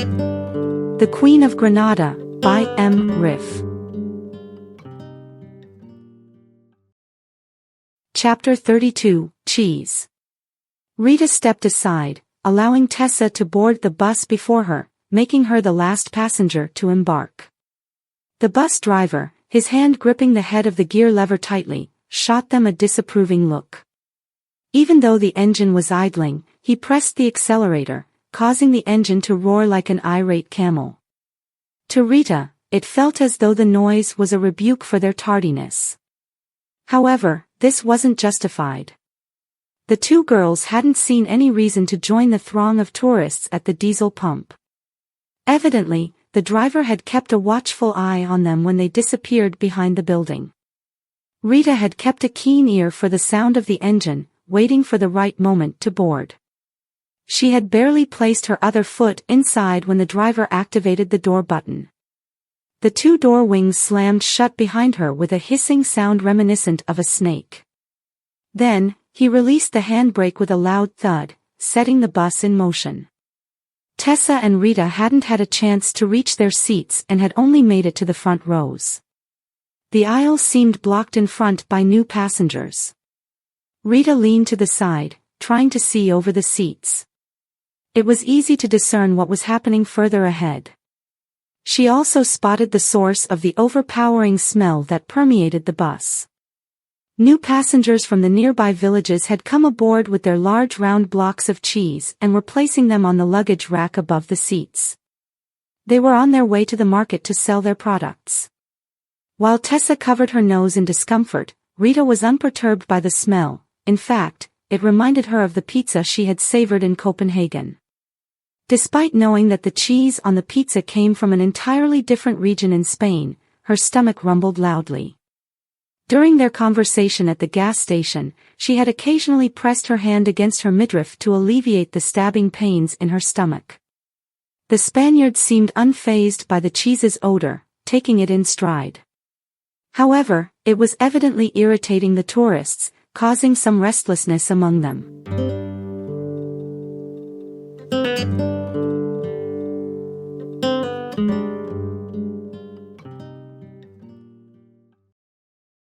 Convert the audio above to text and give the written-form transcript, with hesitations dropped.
The Queen of Granada, by M. Riff. Chapter 32, Cheese. Rita stepped aside, allowing Tessa to board the bus before her, making her the last passenger to embark. The bus driver, his hand gripping the head of the gear lever tightly, shot them a disapproving look. Even though the engine was idling, he pressed the accelerator, causing the engine to roar like an irate camel. To Rita, it felt as though the noise was a rebuke for their tardiness. However, this wasn't justified. The two girls hadn't seen any reason to join the throng of tourists at the diesel pump. Evidently, the driver had kept a watchful eye on them when they disappeared behind the building. Rita had kept a keen ear for the sound of the engine, waiting for the right moment to board. She had barely placed her other foot inside when the driver activated the door button. The two door wings slammed shut behind her with a hissing sound reminiscent of a snake. Then, he released the handbrake with a loud thud, setting the bus in motion. Tessa and Rita hadn't had a chance to reach their seats and had only made it to the front rows. The aisle seemed blocked in front by new passengers. Rita leaned to the side, trying to see over the seats. It was easy to discern what was happening further ahead. She also spotted the source of the overpowering smell that permeated the bus. New passengers from the nearby villages had come aboard with their large round blocks of cheese and were placing them on the luggage rack above the seats. They were on their way to the market to sell their products. While Tessa covered her nose in discomfort, Rita was unperturbed by the smell. In fact, it reminded her of the pizza she had savored in Copenhagen. Despite knowing that the cheese on the pizza came from an entirely different region in Spain, her stomach rumbled loudly. During their conversation at the gas station, she had occasionally pressed her hand against her midriff to alleviate the stabbing pains in her stomach. The Spaniard seemed unfazed by the cheese's odor, taking it in stride. However, it was evidently irritating the tourists, causing some restlessness among them.